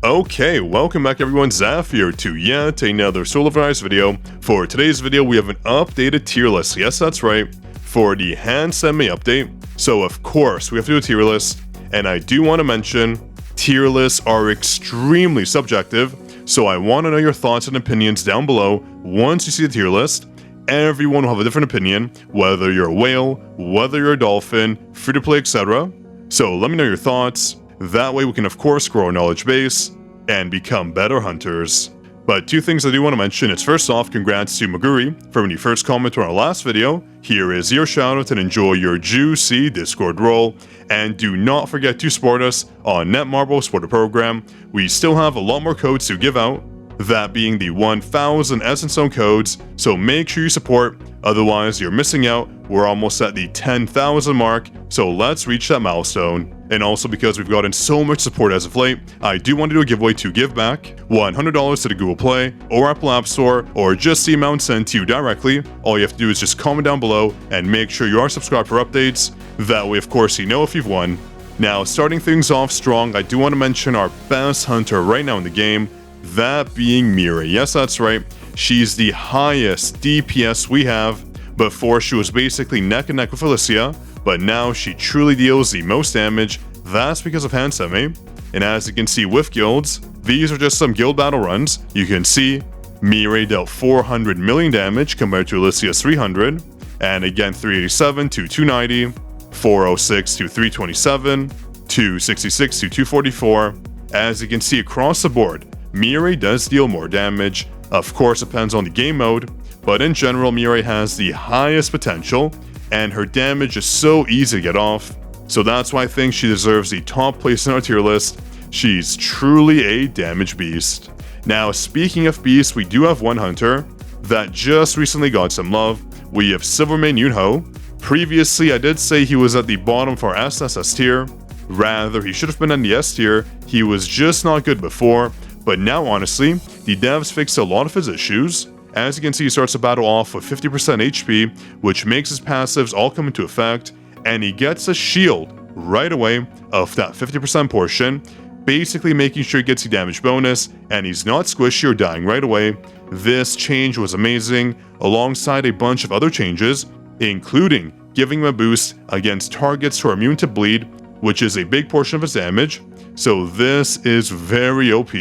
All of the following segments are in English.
Okay, welcome back everyone, Zaf here to yet another Soul of Rise video. For today's video, we have an updated tier list. Yes, that's right, for the Hansi update. So of course, we have to do a tier list, and I do want to mention, tier lists are extremely subjective, so I want to know your thoughts and opinions down below. Once you see the tier list, everyone will have a different opinion, whether you're a whale, whether you're a dolphin, free-to-play, etc. So let me know your thoughts. That way we can of course grow our knowledge base and become better hunters. But two things I do want to mention is, first off, congrats to Maguri for when you first commented on our last video. Here is your shoutout and enjoy your juicy Discord role. And do not forget to support us on Netmarble Supporter Program. We still have a lot more codes to give out, that being the 1,000 Essence Zone codes, so make sure you support, otherwise you're missing out. We're almost at the 10,000 mark, so let's reach that milestone. And also, because we've gotten so much support as of late, I do want to do a giveaway to give back $100 to the Google Play or Apple App Store, or just the amount sent to you directly. All you have to do is just comment down below and make sure you are subscribed for updates. That way, of course, you know if you've won. Now, starting things off strong, I do want to mention our best hunter right now in the game, that being Mirai. Yes, that's right. She's the highest DPS we have. Before, she was basically neck and neck with Alicia, but now she truly deals the most damage. That's because of Hansi. And as you can see with guilds, these are just some guild battle runs. You can see Mirai dealt 400 million damage compared to Alicia's 300, and again 387 to 290, 406 to 327, 266 to 244. As you can see across the board, Mirai does deal more damage. Of course, it depends on the game mode, but in general, Mirai has the highest potential, and her damage is so easy to get off. So that's why I think she deserves the top place in our tier list. She's truly a damage beast. Now, speaking of beasts, we do have one hunter that just recently got some love. We have Baek Yoonho. Previously, I did say he was at the bottom of our SSS tier. Rather, he should have been in the S tier. He was just not good before. But now, honestly, the devs fixed a lot of his issues. As you can see, he starts the battle off with 50% HP, which makes his passives all come into effect, and he gets a shield right away of that 50% portion, basically making sure he gets the damage bonus, and he's not squishy or dying right away. This change was amazing, alongside a bunch of other changes, including giving him a boost against targets who are immune to bleed, which is a big portion of his damage, so this is very OP.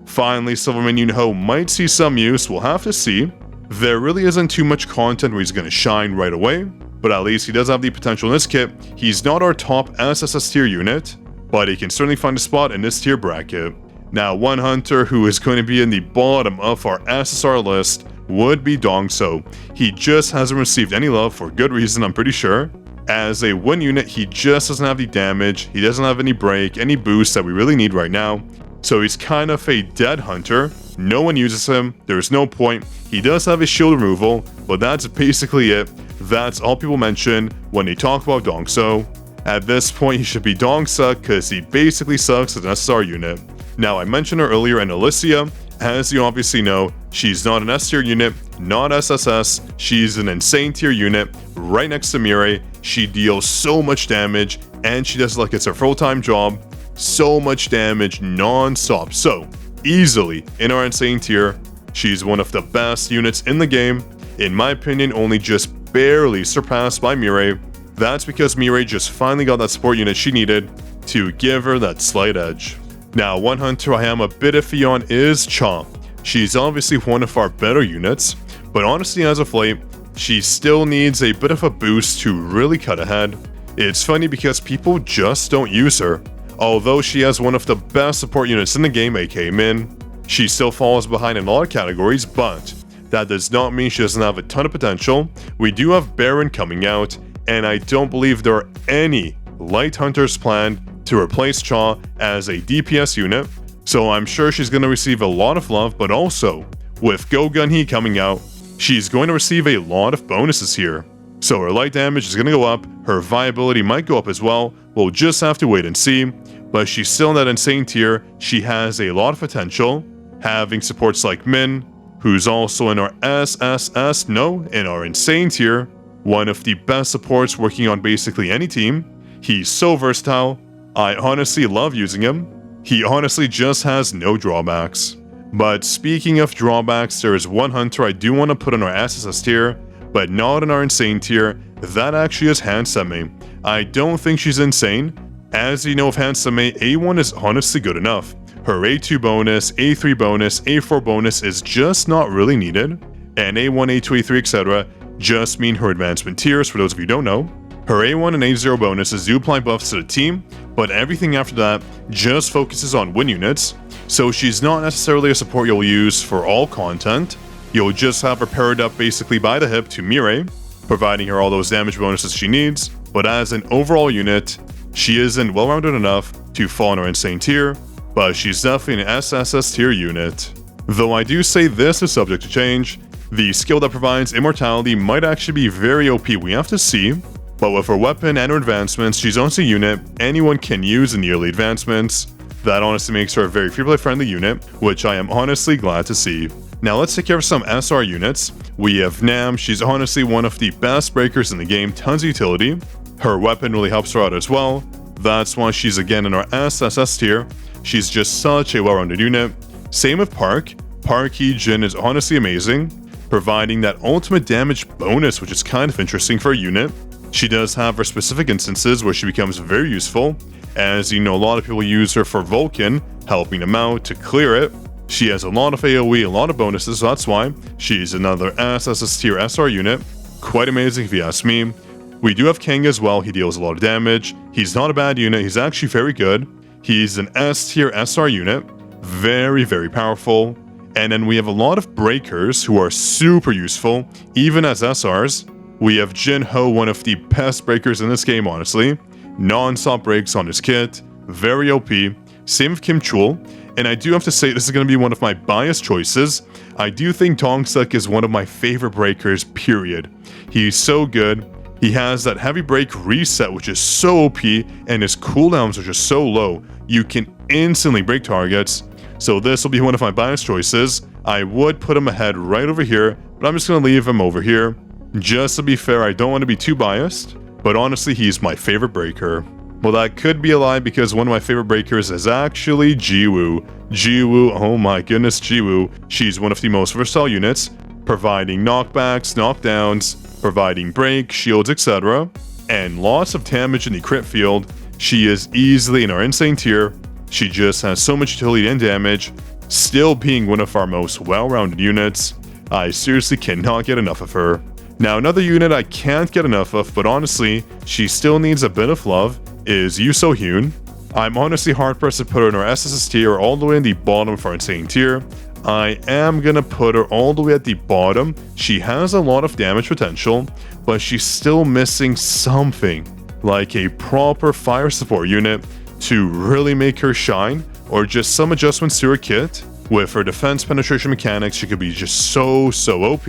Finally, Baek Yoonho might see some use, we'll have to see. There really isn't too much content where he's going to shine right away, but at least he does have the potential in this kit. He's not our top SSS tier unit, but he can certainly find a spot in this tier bracket. Now, one hunter who is going to be in the bottom of our SSR list would be Dongso. He just hasn't received any love for good reason, I'm pretty sure. As a win unit, he just doesn't have the damage, he doesn't have any break, any boost that we really need right now. So he's kind of a dead hunter. No one uses him, there's no point. He does have his shield removal, but that's basically it. That's all people mention when they talk about Dongso. At this point, he should be Dongsa because he basically sucks as an SSR unit. Now, I mentioned her earlier in Alicia. As you obviously know, she's not an S tier unit, not SSS. She's an insane tier unit right next to Mirai. She deals so much damage, and she does it like it's her full-time job. So much damage non-stop. So, easily in our insane tier, she's one of the best units in the game. In my opinion, only just barely surpassed by Mirai. That's because Mirai just finally got that support unit she needed to give her that slight edge. Now, one hunter I am a bit iffy on is Chomp. She's obviously one of our better units, but honestly as of late, she still needs a bit of a boost to really cut ahead. It's funny because people just don't use her. Although she has one of the best support units in the game, aka Min, she still falls behind in a lot of categories, but that does not mean she doesn't have a ton of potential. We do have Baron coming out, and I don't believe there are any light hunters planned to replace Cha as a DPS unit, so I'm sure she's going to receive a lot of love, but also, with Go Gun He coming out, she's going to receive a lot of bonuses here. So her light damage is going to go up, her viability might go up as well, we'll just have to wait and see, but she's still in that insane tier. She has a lot of potential, having supports like Min, who's also in our in our insane tier, one of the best supports working on basically any team. He's so versatile, I honestly love using him. He honestly just has no drawbacks. But speaking of drawbacks, there is one hunter I do want to put on our SSS tier, but not in our insane tier. That actually is Hansi. I don't think she's insane. As you know of Hansi, A1 is honestly good enough. Her A2 bonus, A3 bonus, A4 bonus is just not really needed. And A1, A2, A3, etc. just mean her advancement tiers, for those of you who don't know. Her A1 and A0 bonuses do apply buffs to the team, but everything after that just focuses on win units, so she's not necessarily a support you'll use for all content. You'll just have her paired up basically by the hip to Mirai, providing her all those damage bonuses she needs, but as an overall unit, she isn't well-rounded enough to fall in our insane tier, but she's definitely an SSS tier unit. Though I do say this is subject to change, the skill that provides immortality might actually be very OP, we have to see. But with her weapon and her advancements, she's honestly a unit anyone can use in the early advancements. That honestly makes her a very free-play friendly unit, which I am honestly glad to see. Now let's take care of some SR units. We have Nam, she's honestly one of the best breakers in the game, tons of utility. Her weapon really helps her out as well. That's why she's again in our SSS tier. She's just such a well-rounded unit. Same with Park. Park Jin is honestly amazing, providing that ultimate damage bonus, which is kind of interesting for a unit. She does have her specific instances where she becomes very useful. As you know, a lot of people use her for Vulcan, helping them out to clear it. She has a lot of AoE, a lot of bonuses, so that's why she's another SSS tier SR unit. Quite amazing if you ask me. We do have Kang as well, he deals a lot of damage. He's not a bad unit, he's actually very good. He's an S tier SR unit, very, very powerful. And then we have a lot of breakers who are super useful, even as SRs. We have Jinho, one of the best breakers in this game, honestly. Non-stop breaks on his kit, very OP. Same with Kim Chul, and I do have to say this is going to be one of my biased choices. I do think Dongseok is one of my favorite breakers, period. He's so good. He has that heavy break reset, which is so OP, and his cooldowns are just so low. You can instantly break targets. So this will be one of my biased choices. I would put him ahead right over here, but I'm just going to leave him over here. Just to be fair, I don't want to be too biased, but honestly, he's my favorite breaker. Well, that could be a lie because one of my favorite breakers is actually Jiwoo. Jiwoo, oh my goodness, Jiwoo. She's one of the most versatile units, providing knockbacks, knockdowns, providing break, shields, etc. And lots of damage in the crit field. She is easily in our insane tier. She just has so much utility and damage, still being one of our most well-rounded units. I seriously cannot get enough of her. Now, another unit I can't get enough of, but honestly, she still needs a bit of love, is Yoo So-hyun. I'm honestly hard-pressed to put her in our SSS tier or all the way in the bottom of our insane tier. I am gonna put her all the way at the bottom. She has a lot of damage potential, but she's still missing something, like a proper fire support unit to really make her shine, or just some adjustments to her kit. With her defense penetration mechanics, she could be just so OP.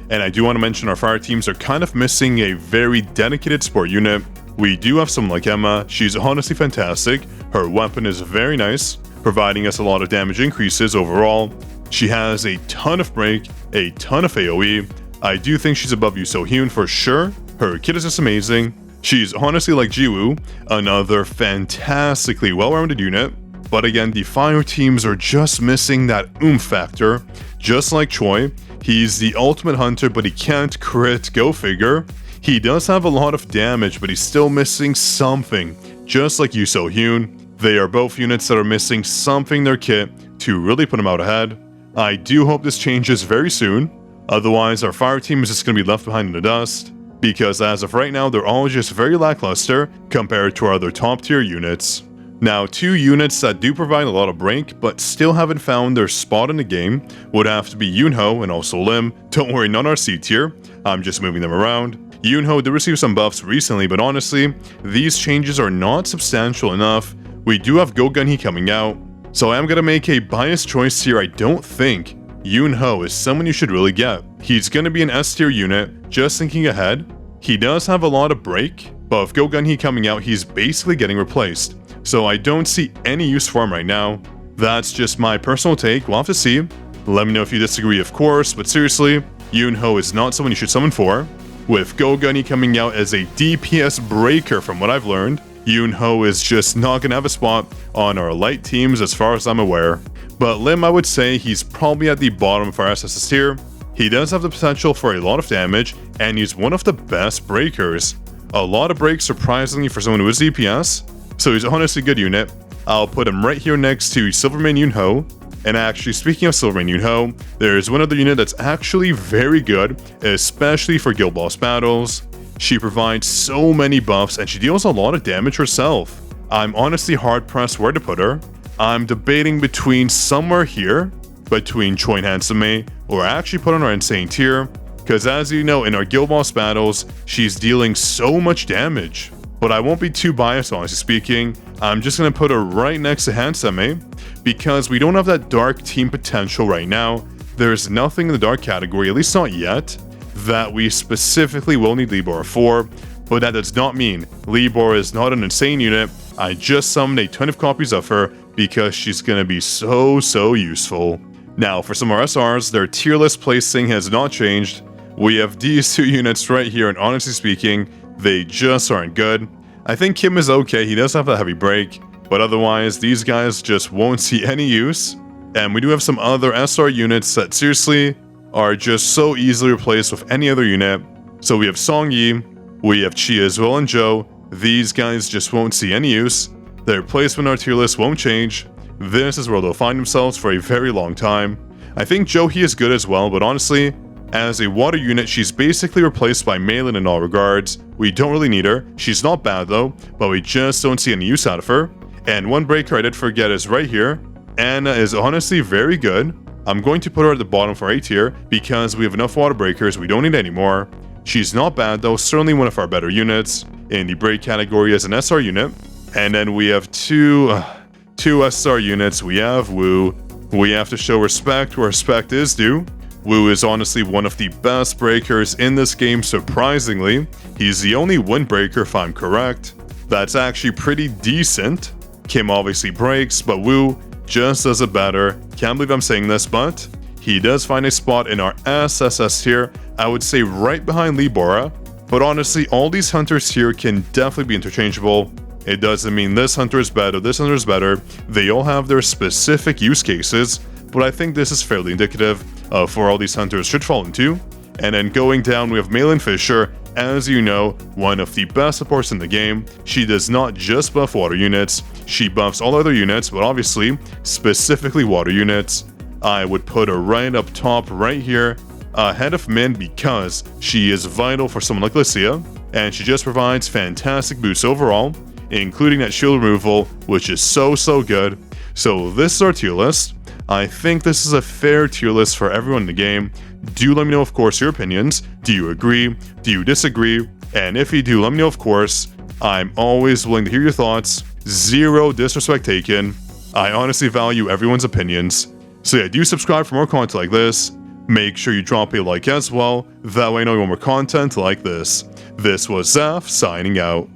And I do want to mention our fire teams are kind of missing a very dedicated support unit. We do have someone like Emma. She's honestly fantastic. Her weapon is very nice, providing us a lot of damage increases overall. She has a ton of break, a ton of AoE. I do think she's above Yoo So-hyun for sure. Her kit is just amazing. She's honestly like Jiwoo, another fantastically well-rounded unit. But again, the fire teams are just missing that oomph factor. Just like Choi, he's the ultimate hunter, but he can't crit, go figure. He does have a lot of damage, but he's still missing something. Just like Yoo So-hyun, they are both units that are missing something in their kit to really put them out ahead. I do hope this changes very soon. Otherwise, our fire team is just going to be left behind in the dust. Because as of right now, they're all just very lackluster compared to our other top tier units. Now, two units that do provide a lot of break, but still haven't found their spot in the game, would have to be Yoonho and also Lim. Don't worry, none are C tier, I'm just moving them around. Yoonho did receive some buffs recently, but honestly, these changes are not substantial enough. We do have Go Gun Hee coming out, so I am going to make a biased choice here. I don't think Yoonho is someone you should really get. He's going to be an S tier unit, just thinking ahead. He does have a lot of break, but with Go Gun Hee coming out, he's basically getting replaced. So I don't see any use for him right now. That's just my personal take, we'll have to see. Let me know if you disagree, of course, but seriously, Yoonho is not someone you should summon for. With Go Gun Hee coming out as a DPS breaker from what I've learned, Yoonho is just not gonna have a spot on our light teams as far as I'm aware. But Lim, I would say he's probably at the bottom of our SSS tier. He does have the potential for a lot of damage, and he's one of the best breakers. A lot of breaks, surprisingly, for someone who is DPS, so he's honestly a good unit. I'll put him right here next to Silvermane Yoonho. And actually, speaking of Silvermane Yoonho, there's one other unit that's actually very good, especially for guild boss battles. She provides so many buffs, and she deals a lot of damage herself. I'm honestly hard-pressed where to put her. I'm debating between somewhere here, between Choi and Hansi, or actually put on our insane tier, because as you know, in our guild boss battles, she's dealing so much damage. But I won't be too biased, honestly speaking. I'm just going to put her right next to Hansi, because we don't have that dark team potential right now. There's nothing in the dark category, at least not yet, that we specifically will need Libor for, but that does not mean Libor is not an insane unit. I just summoned a ton of copies of her because she's going to be so useful. Now, for some of our SRs, their tier list placing has not changed. We have these two units right here, and honestly speaking, they just aren't good. I think Kim is okay, he does have a heavy break, but otherwise, these guys just won't see any use. And we do have some other SR units that seriously are just so easily replaced with any other unit. So we have Song Yi, we have Chi as well, and Joe. These guys just won't see any use. Their placement on our tier list won't change. This is where they'll find themselves for a very long time. I think Joe He is good as well, but honestly, as a water unit, she's basically replaced by Malin in all regards. We don't really need her. She's not bad though, but we just don't see any use out of her. And one breaker I did forget is right here. Anna is honestly very good. I'm going to put her at the bottom for A tier because we have enough water breakers, we don't need any more. She's not bad though, certainly one of our better units in the break category as an SR unit. And then we have two SR units. We have Wu. We have to show respect where respect is due. Wu is honestly one of the best breakers in this game, surprisingly. He's the only windbreaker if I'm correct. That's actually pretty decent. Kim obviously breaks, but Wu just does it better. Can't believe I'm saying this, but he does find a spot in our SSS tier, I would say right behind Libora. But honestly, all these hunters here can definitely be interchangeable. It doesn't mean this hunter is better, this hunter is better. They all have their specific use cases, but I think this is fairly indicative of where all these hunters should fall into. And then going down, we have Malin Fisher. As you know, one of the best supports in the game. She does not just buff water units, she buffs all other units, but obviously, specifically water units. I would put her right up top right here, ahead of Min, because she is vital for someone like Lucia, and she just provides fantastic boosts overall, including that shield removal, which is so good. So this is our tier list. I think this is a fair tier list for everyone in the game. Do let me know, of course, your opinions. Do you agree? Do you disagree? And if you do, let me know, of course. I'm always willing to hear your thoughts. Zero disrespect taken. I honestly value everyone's opinions. So yeah, do subscribe for more content like this. Make sure you drop a like as well. That way I know you want more content like this. This was Zaf signing out.